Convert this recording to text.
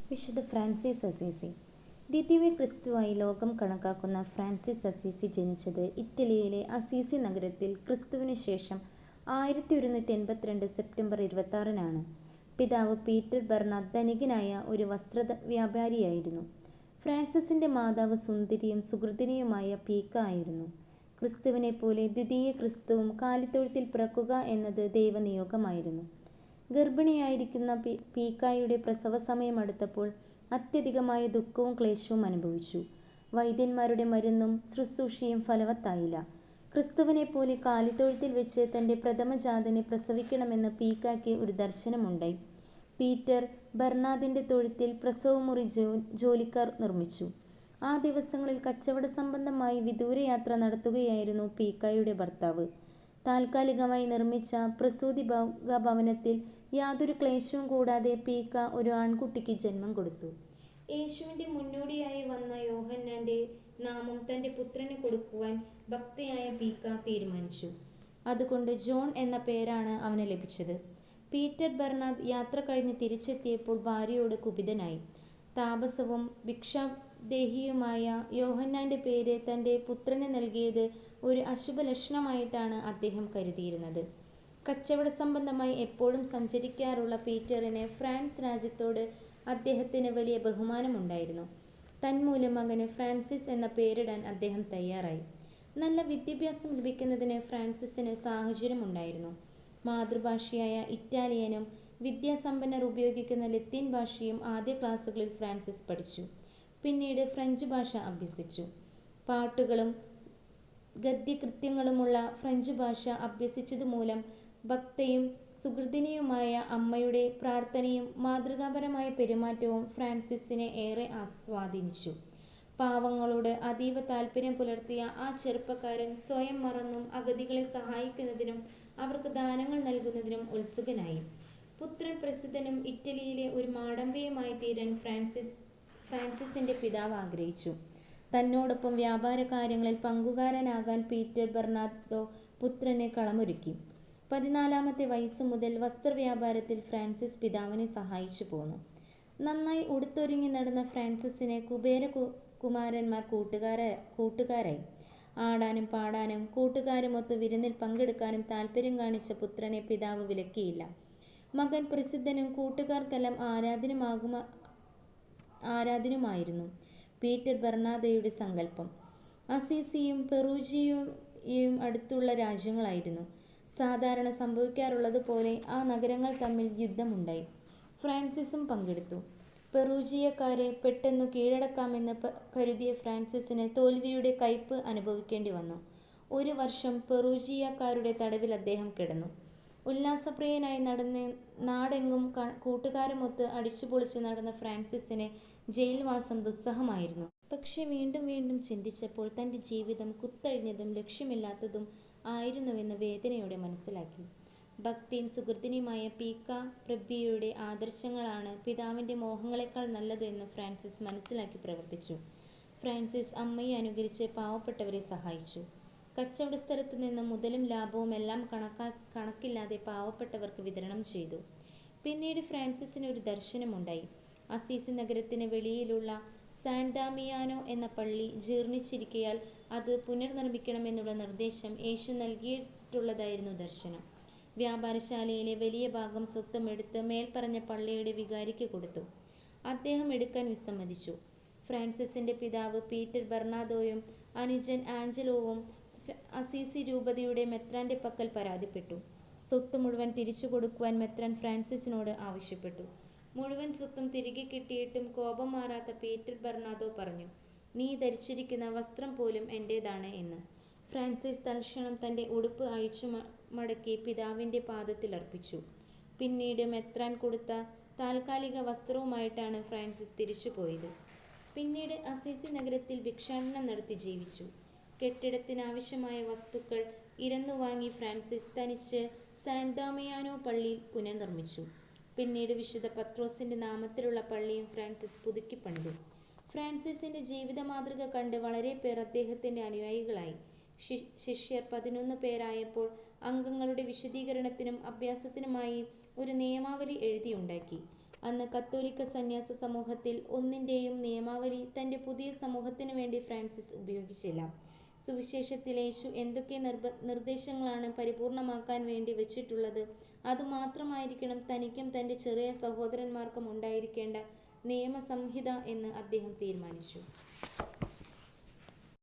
വിശുദ്ധ Francis Assisi. ദിവ്യ ക്രിസ്തുവായി ലോകം കണക്കാക്കുന്ന ഫ്രാൻസിസ് അസീസി ജനിച്ചത് ഇറ്റലിയിലെ അസീസി നഗരത്തിൽ ക്രിസ്തുവിനു ശേഷം 1182 സെപ്റ്റംബർ 26-നാണ്. പിതാവ് പീറ്റർ ബെർണാദ് ധനികനായ ഒരു വ്യാപാരിയായിരുന്നു. ഫ്രാൻസിസിന്റെ മാതാവ് സുന്ദരിയും സുഹൃത്തിനിയുമായ പീക്ക ആയിരുന്നു. ക്രിസ്തുവിനെ പോലെ ദ്വിതീയ ക്രിസ്തുവും കാലിത്തൊഴുത്തിൽ പിറക്കുക എന്നത് ദൈവനിയോഗമായിരുന്നു. ഗർഭിണിയായിരിക്കുന്ന പീക്കായുടെ പ്രസവസമയം അടുത്തപ്പോൾ അത്യധികമായ ദുഃഖവും ക്ലേശവും അനുഭവിച്ചു. വൈദ്യന്മാരുടെ മരുന്നും ശുശ്രൂഷയും ഫലവത്തായില്ല. ക്രിസ്തുവിനെപ്പോലെ കാലിത്തൊഴുത്തിൽ വെച്ച് തൻ്റെ പ്രഥമജാതനെ പ്രസവിക്കണമെന്ന് പീക്കായ്ക്ക് ഒരു ദർശനമുണ്ടായി. പീറ്റർ ബെർണാദിന്റെ തൊഴുത്തിൽ പ്രസവമുറി ജോലിക്കാർ നിർമ്മിച്ചു. ആ ദിവസങ്ങളിൽ കച്ചവട സംബന്ധമായി വിദൂരയാത്ര നടത്തുകയായിരുന്നു പീക്കായുടെ ഭർത്താവ്. താൽക്കാലികമായി നിർമ്മിച്ച പ്രസൂതി ഭവനത്തിൽ യാതൊരു ക്ലേശവും കൂടാതെ പീക്ക ഒരു ആൺകുട്ടിക്ക് ജന്മം കൊടുത്തു. യേശുവിന്റെ മുന്നോടിയായി വന്ന യോഹന്നാന്റെ നാമം തന്റെ പുത്രന് കൊടുക്കുവാൻ ഭക്തയായ പീക്ക തീരുമാനിച്ചു. അതുകൊണ്ട് ജോൺ എന്ന പേരാണ് അവന് ലഭിച്ചത്. പീറ്റർ ബെർണാദ് യാത്ര കഴിഞ്ഞ് തിരിച്ചെത്തിയപ്പോൾ ഭാര്യയോട് കുപിതനായി. താപസവും ഭിക്ഷാദേഹിയുമായ യോഹന്നാന്റെ പേര് തന്റെ പുത്രന് നൽകിയത് ഒരു അശുഭലക്ഷണമായിട്ടാണ് അദ്ദേഹം കരുതിയിരുന്നത്. കച്ചവട സംബന്ധമായി എപ്പോഴും സഞ്ചരിക്കാറുള്ള പീറ്ററിന് ഫ്രാൻസ് രാജ്യത്തോട് അദ്ദേഹത്തിന് വലിയ ബഹുമാനമുണ്ടായിരുന്നു. തന്മൂലം മകന് ഫ്രാൻസിസ് എന്ന പേരിടാൻ അദ്ദേഹം തയ്യാറായി. നല്ല വിദ്യാഭ്യാസം ലഭിക്കുന്നതിന് ഫ്രാൻസിസിന് സാഹചര്യമുണ്ടായിരുന്നു. മാതൃഭാഷയായ ഇറ്റാലിയനും വിദ്യാസമ്പന്നർ ഉപയോഗിക്കുന്ന ലത്തീൻ ഭാഷയും ആദ്യ ക്ലാസ്സുകളിൽ ഫ്രാൻസിസ് പഠിച്ചു. പിന്നീട് ഫ്രഞ്ച് ഭാഷ അഭ്യസിച്ചു. പാട്ടുകളും ഗദ്യകൃത്യങ്ങളുമുള്ള ഫ്രഞ്ച് ഭാഷ അഭ്യസിച്ചതുമൂലം ഭക്തയും സുഹൃത്തിനിയുമായ അമ്മയുടെ പ്രാർത്ഥനയും മാതൃകാപരമായ പെരുമാറ്റവും ഫ്രാൻസിസിനെ ഏറെ സ്വാധീനിച്ചു. പാവങ്ങളോട് അതീവ താൽപര്യം പുലർത്തിയ ആ ചെറുപ്പക്കാരൻ സ്വയം മറന്നും അഗതികളെ സഹായിക്കുന്നതിനും അവർക്ക് ദാനങ്ങൾ നൽകുന്നതിനും ഉത്സുകനായി. പുത്രൻ പ്രസിദ്ധനും ഇറ്റലിയിലെ ഒരു മാടമ്പിയുമായി തീരാൻ ഫ്രാൻസിസിന്റെ പിതാവ് ആഗ്രഹിച്ചു. തന്നോടൊപ്പം വ്യാപാര കാര്യങ്ങളിൽ പങ്കുകാരനാകാൻ പീറ്റർ ബെർണാദോ പുത്രന് കളമൊരുക്കി. 14-ാമത്തെ വയസ്സ് മുതൽ വസ്ത്രവ്യാപാരത്തിൽ ഫ്രാൻസിസ് പിതാവിനെ സഹായിച്ചു പോന്നു. നന്നായി ഉടുത്തൊരുങ്ങി നടന്ന ഫ്രാൻസിസിന് കുമാരന്മാർ കൂട്ടുകാരായി. ആടാനും പാടാനും കൂട്ടുകാരുമൊത്ത് വിരുന്നിൽ പങ്കെടുക്കാനും താൽപര്യം കാണിച്ച പുത്രനെ പിതാവ് വിലക്കിയില്ല. മകൻ പ്രസിദ്ധനും കൂട്ടുകാർക്കെല്ലാം ആരാധ്യനുമായിരുന്നു. പീറ്റർ ബെർണാദോയുടെ സങ്കല്പം അസീസിയും പെറൂജിയയും അടുത്തുള്ള രാജ്യങ്ങളായിരുന്നു. സാധാരണ സംഭവിക്കാറുള്ളതുപോലെ ആ നഗരങ്ങൾ തമ്മിൽ യുദ്ധമുണ്ടായി. ഫ്രാൻസിസും പങ്കെടുത്തു. പെറൂജിയക്കാരെ പെട്ടെന്നു കീഴടക്കാമെന്ന് കരുതിയ ഫ്രാൻസിസിന് തോൽവിയുടെ കയ്പ് അനുഭവിക്കേണ്ടി വന്നു. 1 വർഷം പെറൂജിയക്കാരുടെ തടവിൽ അദ്ദേഹം കിടന്നു. ഉല്ലാസപ്രിയനായി നാടെങ്ങും കൂട്ടുകാരുമൊത്ത് അടിച്ചുപൊളിച്ച് നടന്ന ഫ്രാൻസിസിന് ജയിൽവാസം ദുസ്സഹമായിരുന്നു. പക്ഷെ വീണ്ടും വീണ്ടും ചിന്തിച്ചപ്പോൾ തന്റെ ജീവിതം കുത്തഴിഞ്ഞതും ലക്ഷ്യമില്ലാത്തതും ആയിരുന്നുവെന്ന് വേദനയോടെ മനസ്സിലാക്കി. ഭക്തിയും സുഹൃത്തിനിയുമായ പീക്ക പ്രഭ്വിയുടെ ആദർശങ്ങളാണ് പിതാവിന്റെ മോഹങ്ങളെക്കാൾ നല്ലത് എന്ന് ഫ്രാൻസിസ് മനസ്സിലാക്കി പ്രവർത്തിച്ചു. ഫ്രാൻസിസ് അമ്മയെ അനുകരിച്ച് പാവപ്പെട്ടവരെ സഹായിച്ചു. കച്ചവട സ്ഥലത്തു നിന്ന് മുതലും ലാഭവും എല്ലാം കണക്കില്ലാതെ പാവപ്പെട്ടവർക്ക് വിതരണം ചെയ്തു. പിന്നീട് ഫ്രാൻസിസിന് ഒരു ദർശനമുണ്ടായി. അസീസി നഗരത്തിന് വെളിയിലുള്ള സാൻ ദാമിയാനോ എന്ന പള്ളി ജീർണിച്ചിരിക്കയാൽ അത് പുനർനിർമ്മിക്കണമെന്നുള്ള നിർദ്ദേശം യേശു നൽകിയിട്ടുള്ളതായിരുന്നു ദർശനം. വ്യാപാരശാലയിലെ വലിയ ഭാഗം സ്വത്തും എടുത്ത് മേൽപ്പറഞ്ഞ പള്ളിയുടെ വികാരിക്ക് കൊടുത്തു. അദ്ദേഹം എടുക്കാൻ വിസമ്മതിച്ചു. ഫ്രാൻസിസിന്റെ പിതാവ് പീറ്റർ ബെർണാദോയും അനുജൻ ആഞ്ചലോവും അസീസി രൂപതയുടെ മെത്രാന്റെ പക്കൽ പരാതിപ്പെട്ടു. സ്വത്ത് മുഴുവൻ തിരിച്ചു കൊടുക്കുവാൻ മെത്രാൻ ഫ്രാൻസിസിനോട് ആവശ്യപ്പെട്ടു. മുഴുവൻ സ്വത്തും തിരികെ കിട്ടിയിട്ടും കോപം മാറാത്ത പീറ്റർ ബെർണാദോ പറഞ്ഞു, "നീ ധരിച്ചിരിക്കുന്ന വസ്ത്രം പോലും എന്റേതാണ്" എന്ന്. ഫ്രാൻസിസ് തൽക്ഷണം തന്റെ ഉടുപ്പ് അഴിച്ചു മടക്കി പിതാവിന്റെ പാദത്തിൽ അർപ്പിച്ചു. പിന്നീട് മെത്രാൻ കൊടുത്ത താൽക്കാലിക വസ്ത്രവുമായിട്ടാണ് ഫ്രാൻസിസ് തിരിച്ചുപോയത്. പിന്നീട് അസീസി നഗരത്തിൽ ഭിക്ഷാടനം നടത്തി ജീവിച്ചു. കെട്ടിടത്തിനാവശ്യമായ വസ്തുക്കൾ ഇരന്നുവാങ്ങി ഫ്രാൻസിസ് തനിച്ച് സാൻ ദാമിയാനോ പള്ളി പുനർനിർമ്മിച്ചു. പിന്നീട് വിശുദ്ധ പത്രോസിന്റെ നാമത്തിലുള്ള പള്ളിയും ഫ്രാൻസിസ് പുതുക്കിപ്പണിതു. ഫ്രാൻസിസിന്റെ ജീവിത മാതൃക കണ്ട് വളരെ പേർ അദ്ദേഹത്തിന്റെ അനുയായികളായി. ശിഷ്യർ 11 പേരായപ്പോൾ അംഗങ്ങളുടെ വിശദീകരണത്തിനും അഭ്യാസത്തിനുമായി ഒരു നിയമാവലി എഴുതിയുണ്ടാക്കി. അന്ന് കത്തോലിക്ക സന്യാസ സമൂഹത്തിൽ ഒന്നിൻ്റെയും നിയമാവലി തൻ്റെ പുതിയ സമൂഹത്തിനു വേണ്ടി ഫ്രാൻസിസ് ഉപയോഗിച്ചില്ല. സുവിശേഷത്തിൽ യേശു എന്തൊക്കെ നിർദ്ദേശങ്ങളാണ് പരിപൂർണമാക്കാൻ വേണ്ടി വച്ചിട്ടുള്ളത്, അതുമാത്രമായിരിക്കണം തനിക്കും തൻ്റെ ചെറിയ സഹോദരന്മാർക്കും ഉണ്ടായിരിക്കേണ്ട നിയമസംഹിത എന്ന് അദ്ദേഹം തീരുമാനിച്ചു.